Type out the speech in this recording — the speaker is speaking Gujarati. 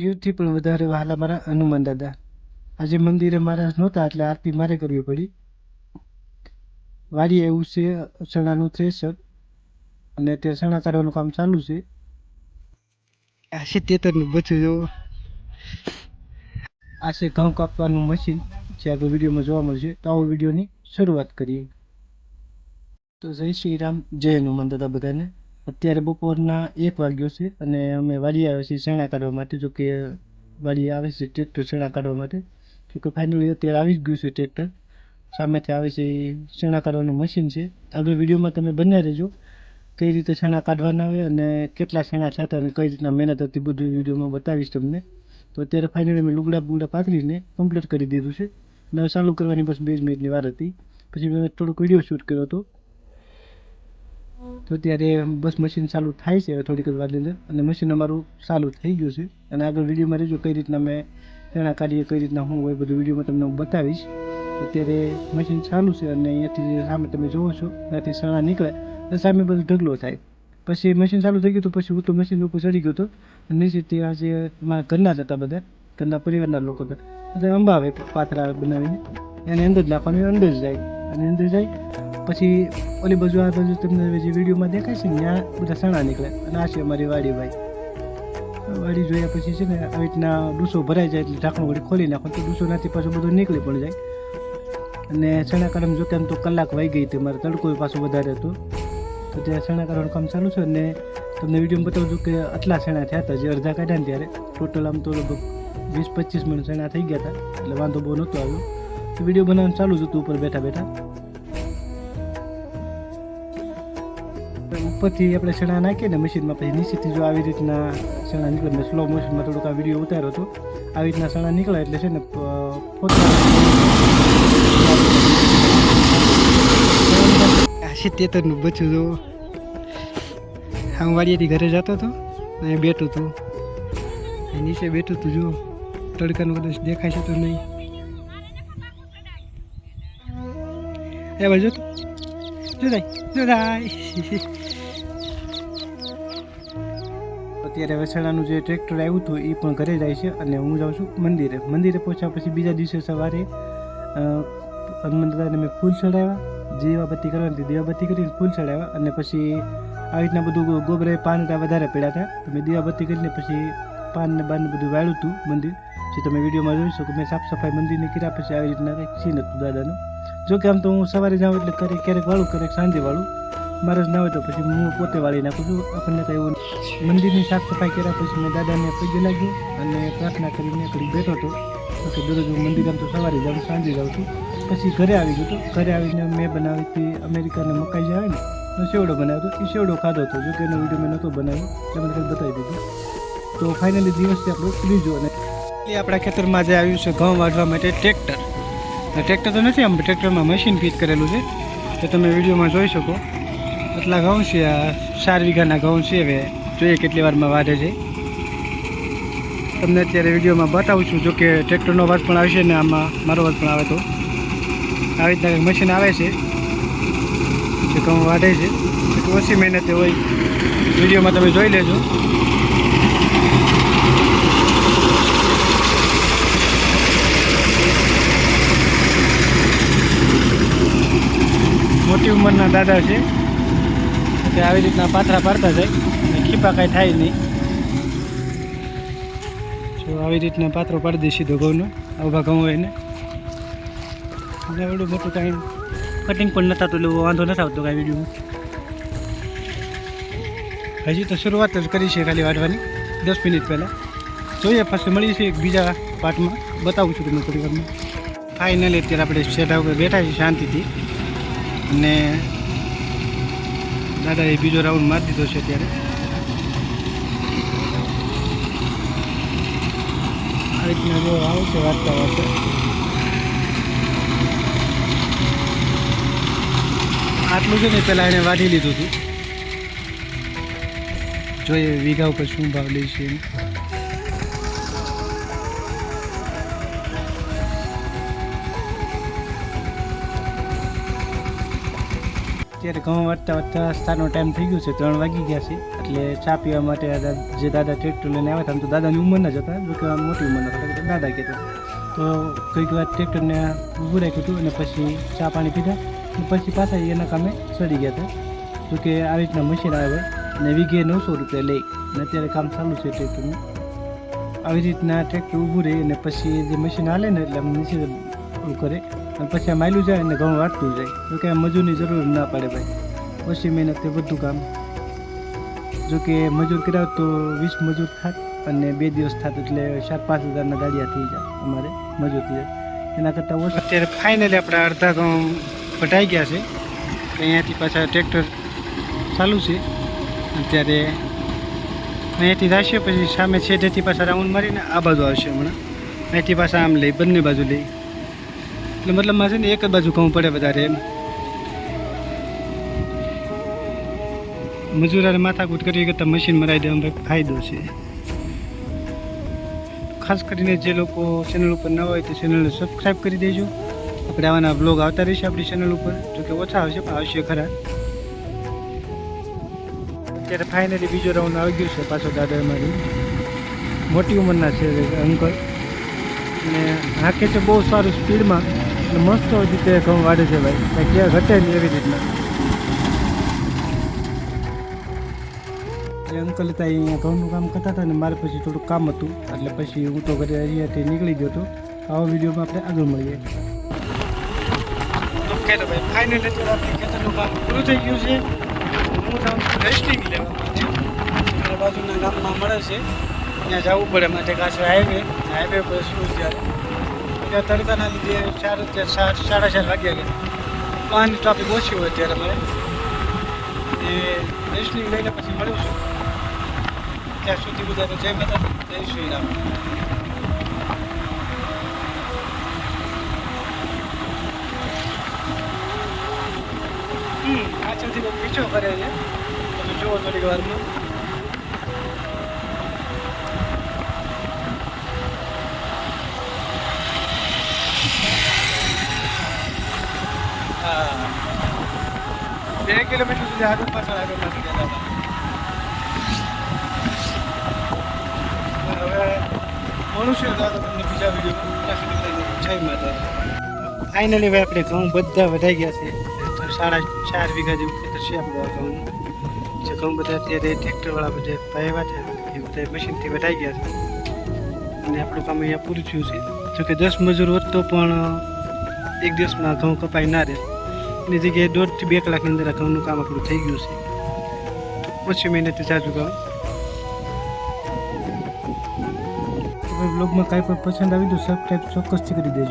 જીવથી પણ વધારે વહાલા મારા હનુમાન દાદા. આજે મંદિરે મારા નહોતા એટલે આરતી મારે કરવી પડી. વાડી એવું છે ચણાનું થ્રેસર અને તે ચણા કાઢવાનું કામ ચાલુ છે. આ છે તેતરનું બચ્ચું જોવો. આ છે ઘઉં કાપવાનું મશીન જે આગળ વિડીયોમાં જોવા મળશે. તો આવો વિડીયોની શરૂઆત કરીએ. તો જય શ્રી રામ, જય હનુમાન દાદા બધાને. અત્યારે બપોરના 1 વાગ્યો છે અને અમે વાડી આવ્યા છીએ ચણા કાઢવા માટે. જો કે વાડી આવે છે ટ્રેક્ટર ચણા કાઢવા માટે. જો કે ફાઇનલી અત્યારે આવી જ ગયું છે ટ્રેક્ટર. સામેથી આવે છે એ ચણા કાઢવાનું મશીન છે. આગળ વિડીયોમાં તમે બન્યા રહેજો કઈ રીતે ચણા કાઢવાના આવે અને કેટલા ચણા થતા અને કઈ રીતના મહેનત હતી બધું વિડીયોમાં બતાવીશ તમને. તો અત્યારે ફાઇનલી મેં લુગડા પાથરીને કમ્પ્લીટ કરી દીધું છે અને ચાલુ કરવાની બસ 2 મિનિટની વાર હતી. પછી મેં થોડોક વિડીયો શૂટ કર્યો હતો. તો ત્યારે બસ મશીન ચાલુ થાય છે હવે થોડીક વાર અંદર અને મશીન અમારું ચાલુ થઈ ગયું છે. અને આગળ વિડીયોમાં રહેજો કઈ રીતના મેં ચણા કાઢીએ કઈ રીતના હું હોય બધું વિડીયોમાં તમને હું બતાવીશ. અત્યારે મશીન ચાલુ છે અને અહીંયાથી સામે તમે જોવો છો ત્યાંથી ચણા નીકળે તો સામે બધું ઢગલો થાય. પછી મશીન ચાલુ થઈ ગયું તો પછી હું તો મશીન ઉપર ચડી ગયો હતો. નીચે ત્યાં જે મારા ઘરના જ હતા બધા ઘરના પરિવારના લોકો હતા. બધા અંબાવે પાથરા બનાવીને એને અંદર નાખવાનું અંદર જાય અને અંદર જાય પછી ઓલી બાજુ આ બાજુ તમને જે વિડીયોમાં દેખાય છે ને ત્યાં બધા ચણા નીકળે. અને આ છે અમારી વાડી ભાઈ. વાડી જોયા પછી છે ને આવી રીતના ડૂસો ભરાઈ જાય એટલે ઢાંકણું વળી ખોલી નાખો તો ડૂસોનાથી પાછું બધું નીકળી પણ જાય. અને ચણા કાઢવામાં જો કે આમ તો કલાક વાઈ ગઈ હતી મારે, તડકો પાછો વધારે હતો. તો ત્યાં ચણા કાઢવાનું કામ ચાલુ છે અને તમને વિડીયોમાં બતાવું છું કે આટલા ચણા થયા હતા જે અડધા કાઢ્યા ને ત્યારે. ટોટલ આમ તો લગભગ 20-25 મણ ચણા થઈ ગયા હતા એટલે વાંધો બહુ નહોતો આવ્યો. તો વિડીયો બનાવવાનું ચાલુ જ હતું ઉપર બેઠા બેઠા. ઉપરથી આપણે ચણા નાખીએ ને મશીનમાં પછી નીચેથી જો આવી રીતના ચણા નીકળે. મેં સ્લો મોશનમાં થોડુંક આ વિડીયો ઉતાર્યો હતો. આવી રીતના ચણા નીકળે એટલે છે ને આ છે તેતરનું બચ્ચું જોવો. હું વાડીએથી ઘરે જતો હતો અહીં બેઠું હતું નીચે બેઠું હતું. જુઓ તડકાનું કદાચ દેખાય છે તો નહીં. એ બાજુ અત્યારે વછડાનું જે ટ્રેક્ટર આવ્યું હતું એ પણ ઘરે જાય છે અને હું જાઉં છું મંદિરે. મંદિરે પહોંચ્યા પછી બીજા દિવસે સવારે હનુમાન દાદાને મેં ફૂલ ચડાવ્યા. દીવાબત્તી કરવાની દીવાબત્તી કરીને ફૂલ ચડાવ્યા અને પછી આવી રીતના બધું ગોબરે પાન વધારે પડ્યા હતા. તો મેં દીવાબત્તી કરીને પછી પાન ને બાન બધું વાળ્યું હતું મંદિર. જે તમે વિડીયોમાં જોઈ શકો મેં સાફ સફાઈ મંદિરની કર્યા પછી આવી રીતના કંઈક સીન હતું દાદાનું. જો કે આમ તો હું સવારે જાઉં એટલે ક્યારેક વાળું ક્યારેક સાંજે વાળું. મારે જ ના હોય તો પછી હું પોતે વાળી નાખું છું. આપણને કંઈ એવું મંદિરની સાફ સફાઈ કર્યા પછી મેં દાદાને પગે લાગ્યો અને પ્રાર્થના કરીને ઘડી બેઠો હતો. કે દરરોજ હું મંદિર આમ તો સવારે જાઉં સાંજે જાઉં છું. પછી ઘરે આવી ગયો હતો. ઘરે આવીને મેં બનાવી હતી અમેરિકાને મકાઈ જે આવે ને તો સેવડો બનાવ્યો હતો. એ સેવડો ખાધો હતો. જો કે એનો વિડીયો મેં નહોતો બનાવ્યો તમને કંઈક બતાવી દીધું. તો ફાઇનલી દિવસ આપણો ત્રીજો અને એ આપણા ખેતરમાં જે આવ્યું છે ઘઉં વાઢવા માટે ટ્રેક્ટર. ટ્રેક્ટર તો નથી આમ ટ્રેક્ટરમાં મશીન ફિટ કરેલું છે તો તમે વિડીયોમાં જોઈ શકો. એટલા ઘઉં છે આ 4 વીઘાના ઘઉં છે. હવે જોઈએ કેટલી વારમાં વાઢે છે. તમને અત્યારે વિડીયોમાં બતાવું છું. જો કે ટ્રેક્ટરનો અવાજ પણ આવશે ને આમાં મારો અવાજ પણ આવે તો આવી રીતના મશીન આવે છે જે ઘઉં વાઢે છે. ઓછી મહેનતે હોય વિડીયોમાં તમે જોઈ લેજો. મોટી ઉંમરના દાદા છે તે આવી રીતના પાથરા પાડતા જાય અને ખીપા કાંઈ થાય નહીં. જો આવી રીતના પાથરો પાડી દે સીધો ઘઉંનો ઊભા ઘઉં હોય ને. એવડું મોટું કાંઈ કટિંગ પણ નથી થતું એટલે વાંધો નથી આવતો કાંઈ વિડીયોમાં. હજી તો શરૂઆત જ કરી છે ખાલી વાઢવાની 10 મિનિટ પહેલાં. જોઈએ પછી મળીએ છીએ એક બીજા પાર્ટમાં બતાવું છું તમને થોડી વારમાં. ફાઇનલી અત્યારે આપણે સેટા ઉપર બેઠા છીએ શાંતિથી અને દાદાએ બીજો રાઉન્ડ મારી દીધો છે. અત્યારે આ રીતના જો આવે છે વાંચતા વાંચતા. આટલું છે ને પહેલાં એને વાઢી લીધું હતું. જોઈએ વીઘા ઉપર શું ભાવ લે છે. અત્યારે ઘઉં વાટતા વાટતા સ્થાનો ટાઈમ થઈ ગયો છે 3 વાગી ગયા છે એટલે એટલે ચા પીવા માટે જે દાદા ટ્રેક્ટર લઈને આવ્યા હતા, આમ તો દાદાની ઉંમરના જ હતા, જો કે આમ મોટી ઉંમરના હતા, એટલે દાદા કહેતા. તો કંઈક વાર ટ્રેક્ટરને ઊભું રાખ્યું હતું અને પછી ચા પાણી પીધા અને પછી પાછા એના કામે ચડી ગયા હતા. જો કે આવી રીતના મશીન આવે અને વીઘે 900 રૂપિયા લઈ અને અત્યારે કામ ચાલુ છે ટ્રેક્ટરનું. આવી રીતના ટ્રેક્ટર ઊભું રહે અને પછી જે મશીન હાલે ને એટલે આમ નીચે કરે અને પછી આ માયલું જાય અને ઘઉં વાટતું જાય. જો કે મજૂરની જરૂર ના પડે ભાઈ, ઓછી મહેનતે બધું કામ. જો કે મજૂર કરાવ તો 20 મજૂર થાત અને 2 દિવસ થાત એટલે 4-5 હજારના દાડિયા થઈ જાય અમારે મજૂર થઈ જાય. એના કરતાં ઓછું. અત્યારે ફાઇનલી આપણા અડધા ઘઉં વટાઈ ગયા છે. અહીંયાથી પાછા ટ્રેક્ટર ચાલુ છે. અત્યારે અહીંયાથી જશે પછી સામે છેડેથી પાછા રાઉન્ડ મારીને આ બાજુ આવશે હમણાં. અહીંથી પાછા આમ લઈ બંને બાજુ લઈ એટલે મતલબમાં છે ને એક જ બાજુ ઘઉં પડે વધારે એમ. મજૂરાને માથાકૂટ કરવી કરતાં મશીન મરાવી દેવાનો ફાયદો છે. ખાસ કરીને જે લોકો ચેનલ ઉપર ન હોય તો ચેનલને સબસ્ક્રાઈબ કરી દેજો. આપણે આવાના બ્લોગ આવતા રહીશે આપણી ચેનલ ઉપર, જોકે ઓછા આવશે પણ આવશે ખરા. અત્યારે ફાઇનલી બીજો રાઉન્ડ આવી ગયો છે પાછો દાદામાંથી. મોટી ઉંમરના છે અંકલ અને હાકે છે બહુ સારું સ્પીડમાં અને મસ્ત રીતે ઘઉં વાળે છે ભાઈ, કાંઈ ક્યાં ઘટે નહીં એવી રીતના. એ અંકલ હતા અહીંયા ઘઉંનું કામ કરતા હતા ને મારે પછી થોડુંક કામ હતું એટલે પછી હું તો ઘરે અહીંયાથી નીકળી ગયો હતો. આવા વિડીયોમાં આપણે આગળ મળીએ. ઓકે તો ભાઈ ફાઇનલી અત્યારે આપણે ખેતરનું કામ પૂરું થઈ ગયું છે. હું જાઉં છું રેસ્ટિંગ લેવા માટે. મારા બાજુના ગામમાં મળે છે, ત્યાં જવું પડે માટે કાશે હાઈવે પર શું ત્યારે ત્યાં તડકાના લીધે 4:30 વાગ્યા ગયા. વાહનની ટ્રાફિક ઓછી હોય ત્યારે મારે એ રેસ્ટિંગ લઈને પછી મળ્યું છું. ત્યાં સુધી બધા જય માતા જય શ્રી રામ. પાછળથી કોઈ પીછો કરે છે, તમે જુઓ થોડીક વારમાં. હા 2 કિલોમીટર સુધી આગળ પાછળ ગયા હતા. હવે ઘણું છે તો તમને બીજા વિડીયો જય માતા. ફાઇનલી ભાઈ આપણે ઘઉં બધા વઢાઈ ગયા છે. 4.5 વીઘા જેવું ખેતર છે આપણું આ ઘઉંનું. જે ઘઉં બધા અત્યારે ટ્રેક્ટરવાળા બધા પાયા છે એ બધા મશીનથી વઢાઈ ગયા છે અને આપણું કામ અહીંયા પૂરું થયું છે. જોકે 10 મજૂર હોત તો પણ એક દિવસમાં ઘઉં કપાઈ ના રહે. એની જગ્યાએ 1.5 થી 2 કલાકની અંદર આ ઘઉંનું કામ આપણું થઈ ગયું છે. ઓછી મહેનતે જાજુ કામ. બ્લોગમાં કાંઈ પણ પસંદ આવી તો સબસ્ક્રાઈબ ચોક્કસથી કરી દેજો.